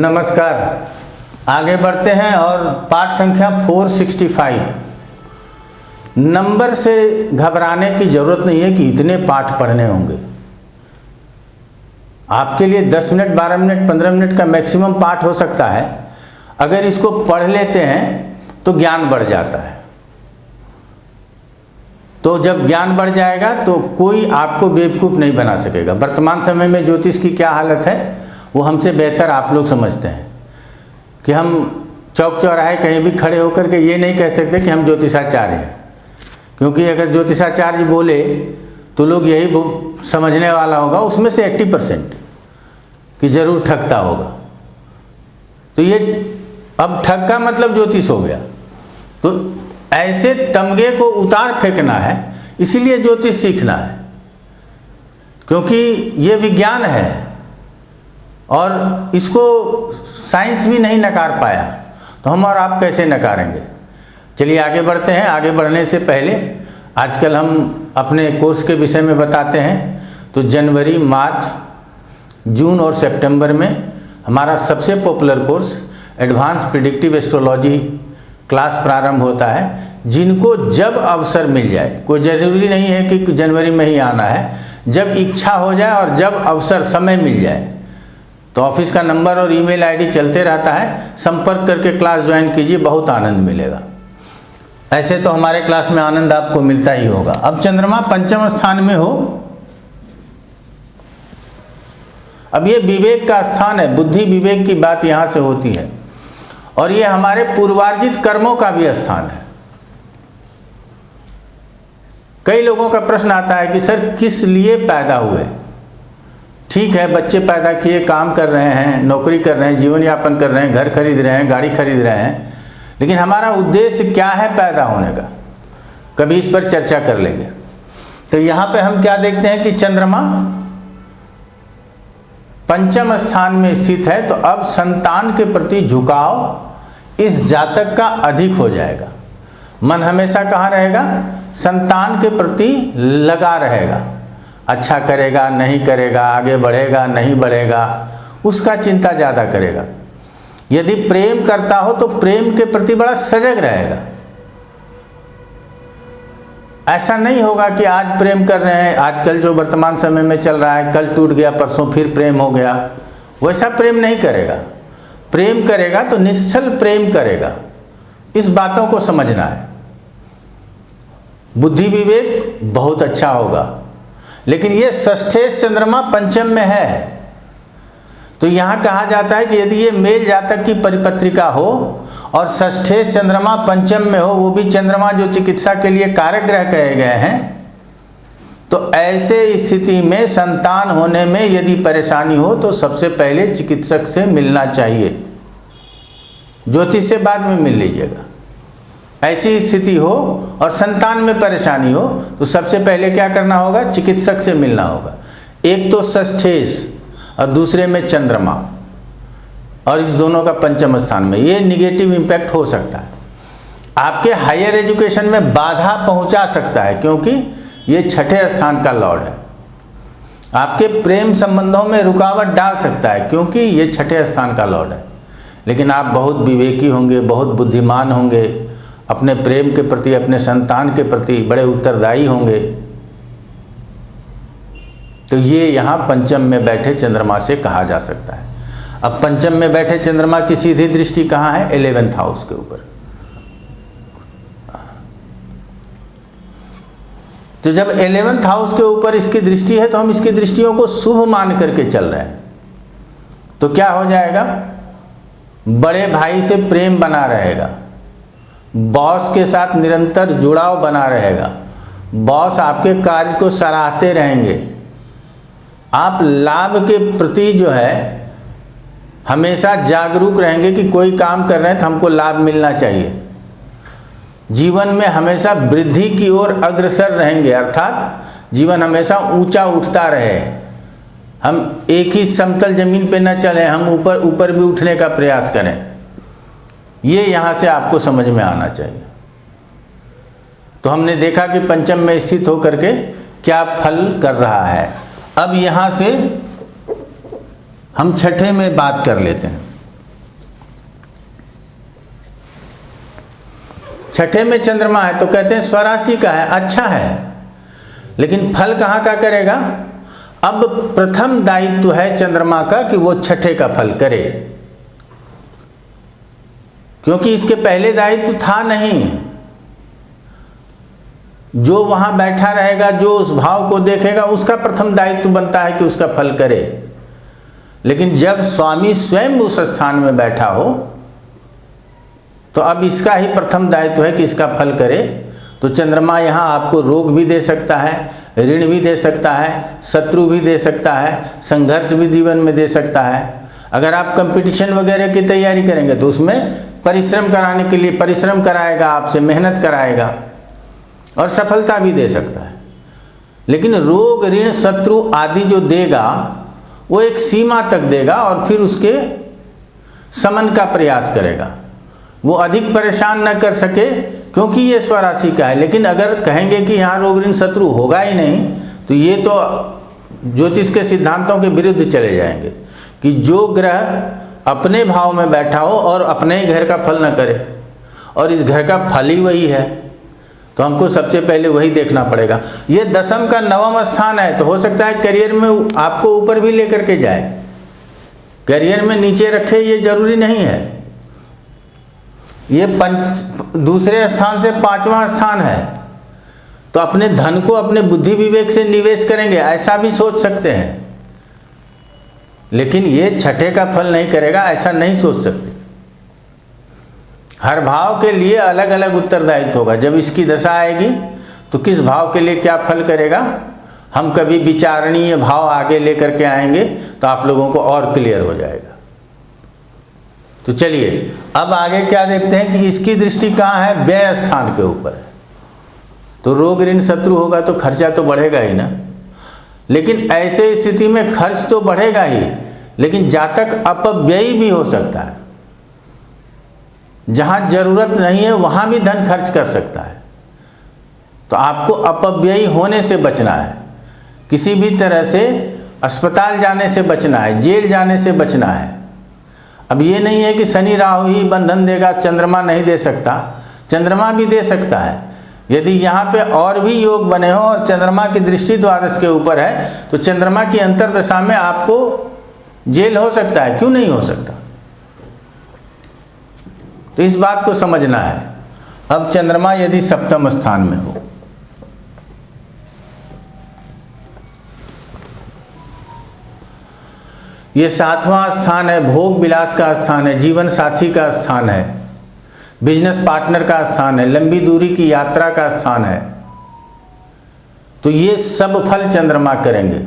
नमस्कार। आगे बढ़ते हैं और पाठ संख्या 465। नंबर से घबराने की ज़रूरत नहीं है कि इतने पाठ पढ़ने होंगे। आपके लिए 10 मिनट 12 मिनट 15 मिनट का मैक्सिमम पाठ हो सकता है। अगर इसको पढ़ लेते हैं तो ज्ञान बढ़ जाता है। तो जब ज्ञान बढ़ जाएगा तो कोई आपको बेवकूफ़ नहीं बना सकेगा। वर्तमान समय में ज्योतिष की क्या हालत है वो हमसे बेहतर आप लोग समझते हैं कि हम चौक चौराहे कहीं भी खड़े होकर के ये नहीं कह सकते कि हम ज्योतिषाचार्य हैं, क्योंकि अगर ज्योतिषाचार्य बोले तो लोग यही समझने वाला होगा उसमें से 80% कि जरूर ठगता होगा। तो ये अब ठग का मतलब ज्योतिष हो गया। तो ऐसे तमगे को उतार फेंकना है, इसीलिए ज्योतिष सीखना है, क्योंकि ये विज्ञान है और इसको साइंस भी नहीं नकार पाया, तो हम और आप कैसे नकारेंगे। चलिए आगे बढ़ते हैं। आगे बढ़ने से पहले आजकल हम अपने कोर्स के विषय में बताते हैं। तो जनवरी, मार्च, जून और सितंबर में हमारा सबसे popular course advance predictive astrology class प्रारंभ होता है। जिनको जब अवसर मिल जाए, कोई ज़रूरी नहीं है कि जनवरी में ही आना है, जब इच्छा हो जाए और जब अवसर समय मिल जाए तो ऑफिस का नंबर और ईमेल आईडी चलते रहता है, संपर्क करके क्लास ज्वाइन कीजिए, बहुत आनंद मिलेगा। ऐसे तो हमारे क्लास में आनंद आपको मिलता ही होगा। अब चंद्रमा पंचम स्थान में हो, अब ये विवेक का स्थान है, बुद्धि विवेक की बात यहाँ से होती है, और ये हमारे पूर्वार्जित कर्मों का भी स्थान है। कई लोगों का प्रश्न आता है कि सर किस लिए पैदा हुए। ठीक है, बच्चे पैदा किए, काम कर रहे हैं, नौकरी कर रहे हैं, जीवन यापन कर रहे हैं, घर खरीद रहे हैं, गाड़ी खरीद रहे हैं, लेकिन हमारा उद्देश्य क्या है पैदा होने का, कभी इस पर चर्चा कर लेंगे। तो यहाँ पे हम क्या देखते हैं कि चंद्रमा पंचम स्थान में स्थित है, तो अब संतान के प्रति झुकाव इस जातक का अधिक हो जाएगा। मन हमेशा कहाँ रहेगा? संतान के प्रति लगा रहेगा। अच्छा करेगा नहीं करेगा, आगे बढ़ेगा नहीं बढ़ेगा, उसका चिंता ज़्यादा करेगा। यदि प्रेम करता हो तो प्रेम के प्रति बड़ा सजग रहेगा। ऐसा नहीं होगा कि आज प्रेम कर रहे हैं, आजकल जो वर्तमान समय में चल रहा है, कल टूट गया परसों फिर प्रेम हो गया, वैसा प्रेम नहीं करेगा। प्रेम करेगा तो निश्चल प्रेम करेगा। इस बातों को समझना है। बुद्धि विवेक बहुत अच्छा होगा, लेकिन ये षष्ठेश चंद्रमा पंचम में है। तो यहाँ कहा जाता है कि यदि ये मेल जातक की परिपत्रिका हो और षष्ठेश चंद्रमा पंचम में हो, वो भी चंद्रमा जो चिकित्सा के लिए कारक ग्रह कहे गए हैं, तो ऐसे स्थिति में संतान होने में यदि परेशानी हो तो सबसे पहले चिकित्सक से मिलना चाहिए। ज्योतिष से बाद में मिल लीजिएगा। ऐसी स्थिति हो और संतान में परेशानी हो तो सबसे पहले क्या करना होगा? चिकित्सक से मिलना होगा। एक तो षष्ठेश और दूसरे में चंद्रमा, और इस दोनों का पंचम स्थान में, ये निगेटिव इम्पैक्ट हो सकता है। आपके हायर एजुकेशन में बाधा पहुंचा सकता है, क्योंकि ये छठे स्थान का लॉर्ड है। आपके प्रेम संबंधों में रुकावट डाल सकता है, क्योंकि ये छठे स्थान का लॉर्ड है। लेकिन आप बहुत विवेकी होंगे, बहुत बुद्धिमान होंगे, अपने प्रेम के प्रति, अपने संतान के प्रति बड़े उत्तरदायी होंगे। तो ये यहाँ पंचम में बैठे चंद्रमा से कहा जा सकता है। अब पंचम में बैठे चंद्रमा की सीधी दृष्टि कहाँ है? 11th हाउस के ऊपर। तो जब 11th हाउस के ऊपर इसकी दृष्टि है तो हम इसकी दृष्टियों को शुभ मान करके चल रहे हैं। तो क्या हो जाएगा? बड़े भाई से प्रेम बना रहेगा, बॉस के साथ निरंतर जुड़ाव बना रहेगा, बॉस आपके कार्य को सराहते रहेंगे। आप लाभ के प्रति जो है हमेशा जागरूक रहेंगे कि कोई काम कर रहे हैं तो हमको लाभ मिलना चाहिए। जीवन में हमेशा वृद्धि की ओर अग्रसर रहेंगे, अर्थात जीवन हमेशा ऊंचा उठता रहे। हम एक ही समतल जमीन पे न चलें, हम ऊपर ऊपर भी उठने का प्रयास करें। ये यहाँ से आपको समझ में आना चाहिए। तो हमने देखा कि पंचम में स्थित होकर के क्या फल कर रहा है। अब यहाँ से हम छठे में बात कर लेते हैं। छठे में चंद्रमा है तो कहते हैं स्वराशि का है, अच्छा है, लेकिन फल कहाँ का करेगा? अब प्रथम दायित्व है चंद्रमा का कि वो छठे का फल करे, क्योंकि इसके पहले दायित्व था नहीं। जो वहाँ बैठा रहेगा, जो उस भाव को देखेगा, उसका प्रथम दायित्व बनता है कि उसका फल करे। लेकिन जब स्वामी स्वयं उस स्थान में बैठा हो तो अब इसका ही प्रथम दायित्व है कि इसका फल करे। तो चंद्रमा यहाँ आपको रोग भी दे सकता है, ऋण भी दे सकता है, शत्रु भी दे सकता है, संघर्ष भी जीवन में दे सकता है। अगर आप कंपटीशन वगैरह की तैयारी करेंगे तो उसमें परिश्रम कराने के लिए परिश्रम कराएगा, आपसे मेहनत कराएगा और सफलता भी दे सकता है। लेकिन रोग, ऋण, शत्रु आदि जो देगा वो एक सीमा तक देगा और फिर उसके शमन का प्रयास करेगा। वो अधिक परेशान न कर सके क्योंकि ये स्वराशि का है। लेकिन अगर कहेंगे कि यहाँ रोग, ऋण, शत्रु होगा ही नहीं, तो ये तो ज्योतिष के सिद्धांतों के विरुद्ध चले जाएंगे कि जो ग्रह अपने भाव में बैठा हो और अपने ही घर का फल न करे, और इस घर का फल ही वही है, तो हमको सबसे पहले वही देखना पड़ेगा। ये दशम का नवम स्थान है, तो हो सकता है करियर में आपको ऊपर भी लेकर के जाए, करियर में नीचे रखे, ये जरूरी नहीं है। ये दूसरे स्थान से पांचवा स्थान है, तो अपने धन को अपने बुद्धि विवेक से निवेश करेंगे, ऐसा भी सोच सकते हैं। लेकिन ये छठे का फल नहीं करेगा, ऐसा नहीं सोच सकते। हर भाव के लिए अलग अलग उत्तरदायित्व होगा। जब इसकी दशा आएगी तो किस भाव के लिए क्या फल करेगा, हम कभी विचारणीय भाव आगे लेकर के आएंगे तो आप लोगों को और क्लियर हो जाएगा। तो चलिए अब आगे क्या देखते हैं कि इसकी दृष्टि कहाँ है? व्यय स्थान के ऊपर है। तो रोग, ऋण, शत्रु होगा तो खर्चा तो बढ़ेगा ही ना। लेकिन ऐसे स्थिति में खर्च तो बढ़ेगा ही, लेकिन जातक अपव्ययी भी हो सकता है। जहाँ जरूरत नहीं है वहाँ भी धन खर्च कर सकता है। तो आपको अपव्ययी होने से बचना है, किसी भी तरह से अस्पताल जाने से बचना है, जेल जाने से बचना है। अब ये नहीं है कि शनि राहु ही बंधन देगा, चंद्रमा नहीं दे सकता, चंद्रमा भी दे सकता है। यदि यहाँ पे और भी योग बने हो और चंद्रमा की दृष्टि द्वादश के ऊपर है तो चंद्रमा की अंतर्दशा में आपको जेल हो सकता है, क्यों नहीं हो सकता? तो इस बात को समझना है। अब चंद्रमा यदि सप्तम स्थान में हो, ये सातवां स्थान है, भोग विलास का स्थान है, जीवन साथी का स्थान है, बिजनेस पार्टनर का स्थान है, लंबी दूरी की यात्रा का स्थान है। तो ये सब फल चंद्रमा करेंगे।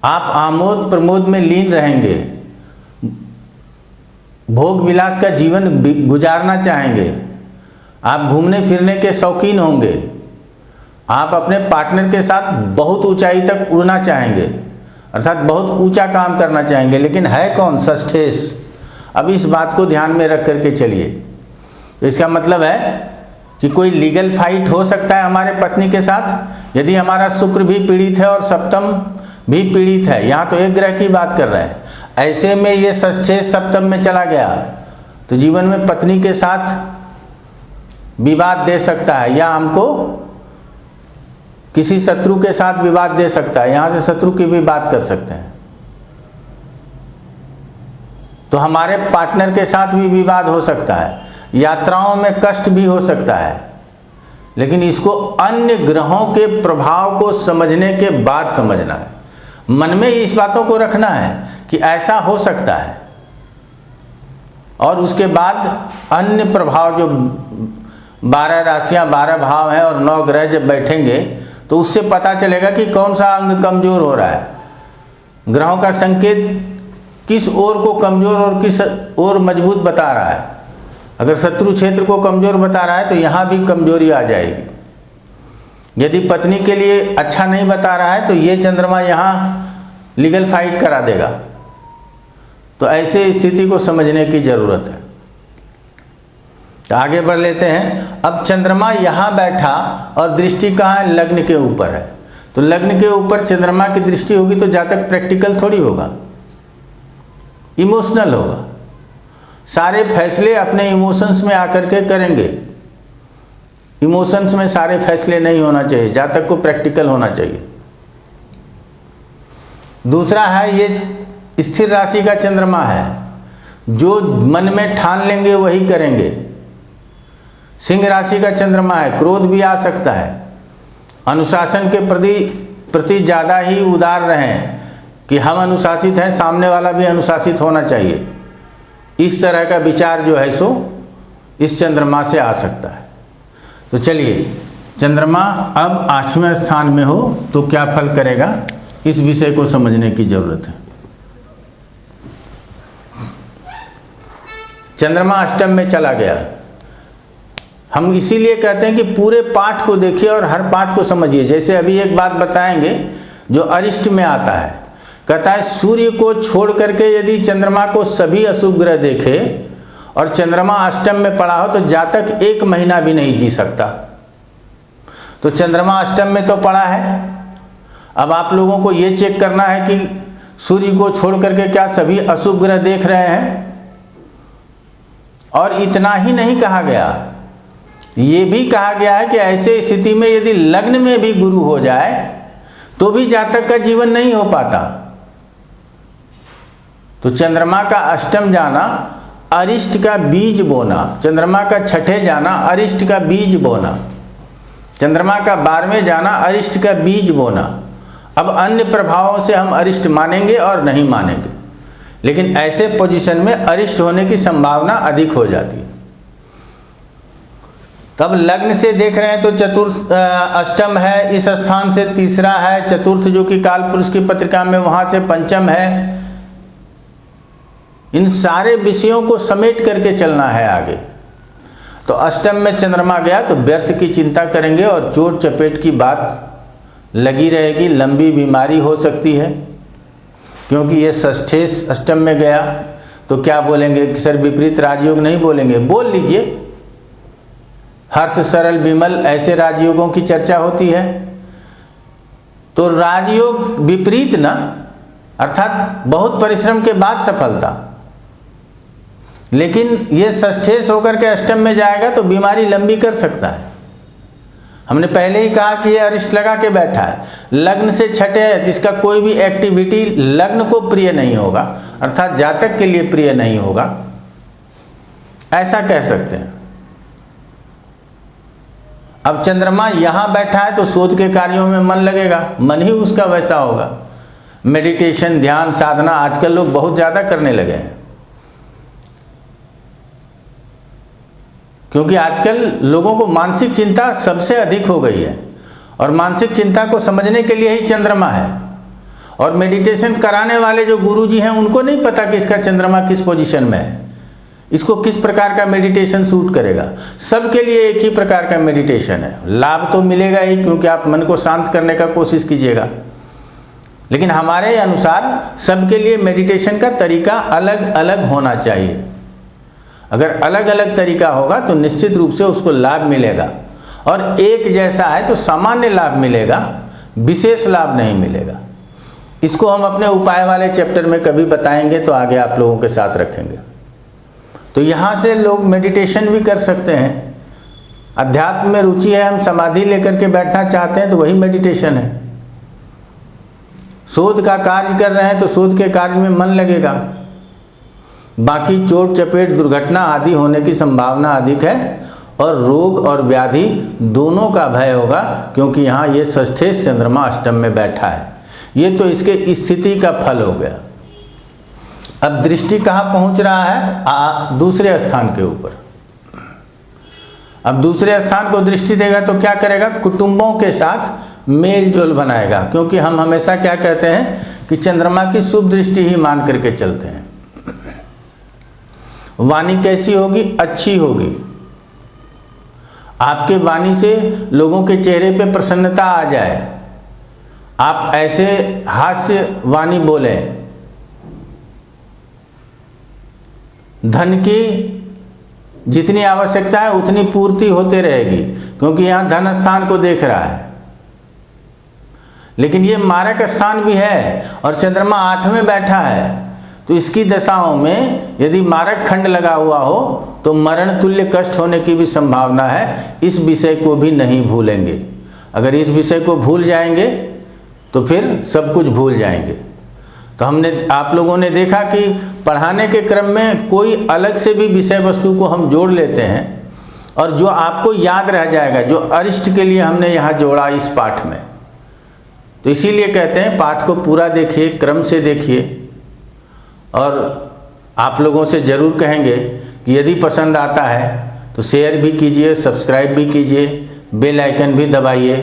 आप आमोद प्रमोद में लीन रहेंगे, भोग विलास का जीवन गुजारना चाहेंगे, आप घूमने फिरने के शौकीन होंगे, आप अपने पार्टनर के साथ बहुत ऊंचाई तक उड़ना चाहेंगे, अर्थात बहुत ऊंचा काम करना चाहेंगे। लेकिन है कौन? षष्ठेश। अब इस बात को ध्यान में रख करके चलिए। तो इसका मतलब है कि कोई लीगल फाइट हो सकता है हमारे पत्नी के साथ, यदि हमारा शुक्र भी पीड़ित है और सप्तम भी पीड़ित है। यहाँ तो एक ग्रह की बात कर रहे हैं, ऐसे में ये षष्ठेश सप्तम में चला गया तो जीवन में पत्नी के साथ विवाद दे सकता है, या हमको किसी शत्रु के साथ विवाद दे सकता है, यहाँ से शत्रु की भी बात कर सकते हैं। तो हमारे पार्टनर के साथ भी विवाद हो सकता है, यात्राओं में कष्ट भी हो सकता है। लेकिन इसको अन्य ग्रहों के प्रभाव को समझने के बाद समझना है, मन में इस बातों को रखना है कि ऐसा हो सकता है, और उसके बाद अन्य प्रभाव जो 12 राशियां 12 भाव हैं और 9 ग्रह जब बैठेंगे तो उससे पता चलेगा कि कौन सा अंग कमजोर हो रहा है, ग्रहों का संकेत किस ओर को कमजोर और किस ओर मजबूत बता रहा है। अगर शत्रु क्षेत्र को कमजोर बता रहा है तो यहाँ भी कमजोरी आ जाएगी। यदि पत्नी के लिए अच्छा नहीं बता रहा है तो ये चंद्रमा यहाँ लीगल फाइट करा देगा। तो ऐसे स्थिति को समझने की जरूरत है। तो आगे बढ़ लेते हैं। अब चंद्रमा यहाँ बैठा और दृष्टि कहाँ है? लग्न के ऊपर है। तो लग्न के ऊपर चंद्रमा की दृष्टि होगी तो जातक प्रैक्टिकल थोड़ी होगा, इमोशनल होगा, सारे फैसले अपने इमोशंस में आकर के करेंगे। इमोशंस में सारे फैसले नहीं होना चाहिए, जातक को प्रैक्टिकल होना चाहिए। दूसरा है ये स्थिर राशि का चंद्रमा है, जो मन में ठान लेंगे वही करेंगे। सिंह राशि का चंद्रमा है, क्रोध भी आ सकता है। अनुशासन के प्रति ज़्यादा ही उदार रहें कि हम अनुशासित हैं, सामने वाला भी अनुशासित होना चाहिए। इस तरह का विचार जो है सो इस चंद्रमा से आ सकता है। तो चलिए, चंद्रमा अब 8वें स्थान में हो तो क्या फल करेगा, इस विषय को समझने की जरूरत है। चंद्रमा अष्टम में चला गया। हम इसीलिए कहते हैं कि पूरे पाठ को देखिए और हर पाठ को समझिए। जैसे अभी एक बात बताएंगे जो अरिष्ट में आता है, कहता है सूर्य को छोड़ करके यदि चंद्रमा को सभी अशुभ ग्रह देखे और चंद्रमा अष्टम में पड़ा हो तो जातक 1 महीना भी नहीं जी सकता। तो चंद्रमा अष्टम में तो पड़ा है। अब आप लोगों को ये चेक करना है कि सूर्य को छोड़ करके क्या सभी अशुभ ग्रह देख रहे हैं। और इतना ही नहीं कहा गया, ये भी कहा गया है कि ऐसे स्थिति में यदि लग्न में भी गुरु हो जाए तो भी जातक का जीवन नहीं हो पाता। तो चंद्रमा का अष्टम जाना, अरिष्ट का बीज बोना। चंद्रमा का छठे जाना, अरिष्ट का बीज बोना। चंद्रमा का 12वें जाना, अरिष्ट का बीज बोना। अब अन्य प्रभावों से हम अरिष्ट मानेंगे और नहीं मानेंगे, लेकिन ऐसे पोजीशन में अरिष्ट होने की संभावना अधिक हो जाती है। तब लग्न से देख रहे हैं तो चतुर्थ अष्टम है, इस स्थान से तीसरा है। चतुर्थ जो कि कालपुरुष की पत्रिका में, वहां से पंचम है। इन सारे विषयों को समेट करके चलना है आगे। तो अष्टम में चंद्रमा गया तो व्यर्थ की चिंता करेंगे और चोट चपेट की बात लगी रहेगी। लंबी बीमारी हो सकती है, क्योंकि ये षष्ठेश अष्टम में गया। तो क्या बोलेंगे कि सर विपरीत राजयोग नहीं बोलेंगे, बोल लीजिए। हर्ष सरल विमल, ऐसे राजयोगों की चर्चा होती है। तो राजयोग विपरीत ना, अर्थात बहुत परिश्रम के बाद सफलता। लेकिन ये षष्ठेश होकर के अष्टम में जाएगा तो बीमारी लंबी कर सकता है। हमने पहले ही कहा कि ये अरिष्ट लगा के बैठा है। लग्न से छठे है, जिसका कोई भी एक्टिविटी लग्न को प्रिय नहीं होगा, अर्थात जातक के लिए प्रिय नहीं होगा, ऐसा कह सकते हैं। अब चंद्रमा यहां बैठा है तो शोध के कार्यों में मन लगेगा, मन ही उसका वैसा होगा। मेडिटेशन, ध्यान, साधना आजकल लोग बहुत ज़्यादा करने लगे हैं, क्योंकि आजकल लोगों को मानसिक चिंता सबसे अधिक हो गई है। और मानसिक चिंता को समझने के लिए ही चंद्रमा है। और मेडिटेशन कराने वाले जो गुरुजी हैं उनको नहीं पता कि इसका चंद्रमा किस पोजीशन में है, इसको किस प्रकार का मेडिटेशन सूट करेगा। सबके लिए एक ही प्रकार का मेडिटेशन है। लाभ तो मिलेगा ही, क्योंकि आप मन को शांत करने का कोशिश कीजिएगा, लेकिन हमारे अनुसार सबके लिए मेडिटेशन का तरीका अलग अलग होना चाहिए। अगर अलग अलग तरीका होगा तो निश्चित रूप से उसको लाभ मिलेगा। और एक जैसा है तो सामान्य लाभ मिलेगा, विशेष लाभ नहीं मिलेगा। इसको हम अपने उपाय वाले चैप्टर में कभी बताएंगे, तो आगे आप लोगों के साथ रखेंगे। तो यहाँ से लोग मेडिटेशन भी कर सकते हैं। अध्यात्म में रुचि है, हम समाधि लेकर के बैठना चाहते हैं, तो वही मेडिटेशन है। शोध का कार्य कर रहे हैं तो शोध के कार्य में मन लगेगा। बाकी चोट चपेट, दुर्घटना आदि होने की संभावना अधिक है, और रोग और व्याधि दोनों का भय होगा, क्योंकि यहाँ ये षष्ठेश चंद्रमा अष्टम में बैठा है। ये तो इसके स्थिति का फल हो गया। अब दृष्टि कहाँ पहुँच रहा है? दूसरे स्थान के ऊपर। अब दूसरे स्थान को दृष्टि देगा तो क्या करेगा? कुटुंबों के साथ मेल जोल बनाएगा, क्योंकि हम हमेशा क्या कहते हैं कि चंद्रमा की शुभ दृष्टि ही मान करके चलते हैं। वाणी कैसी होगी? अच्छी होगी। आपके वाणी से लोगों के चेहरे पे प्रसन्नता आ जाए, आप ऐसे हास्य वाणी बोले। धन की जितनी आवश्यकता है उतनी पूर्ति होते रहेगी, क्योंकि यहाँ धन स्थान को देख रहा है। लेकिन ये मारक स्थान भी है और चंद्रमा 8 में बैठा है, तो इसकी दशाओं में यदि मारक खंड लगा हुआ हो तो मरण तुल्य कष्ट होने की भी संभावना है। इस विषय को भी नहीं भूलेंगे। अगर इस विषय को भूल जाएंगे तो फिर सब कुछ भूल जाएंगे। तो हमने आप लोगों ने देखा कि पढ़ाने के क्रम में कोई अलग से भी विषय वस्तु को हम जोड़ लेते हैं और जो आपको याद रह जाएगा, जो अरिष्ट के लिए हमने यहाँ जोड़ा इस पाठ में। तो इसीलिए कहते हैं पाठ को पूरा देखिए, क्रम से देखिए। और आप लोगों से ज़रूर कहेंगे कि यदि पसंद आता है तो शेयर भी कीजिए, सब्सक्राइब भी कीजिए, बेल आइकन भी दबाइए।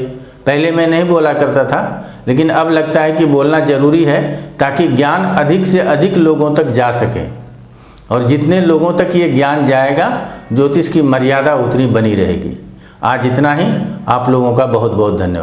पहले मैं नहीं बोला करता था, लेकिन अब लगता है कि बोलना ज़रूरी है ताकि ज्ञान अधिक से अधिक लोगों तक जा सके। और जितने लोगों तक ये ज्ञान जाएगा, ज्योतिष की मर्यादा उतनी बनी रहेगी। आज इतना ही। आप लोगों का बहुत बहुत धन्यवाद।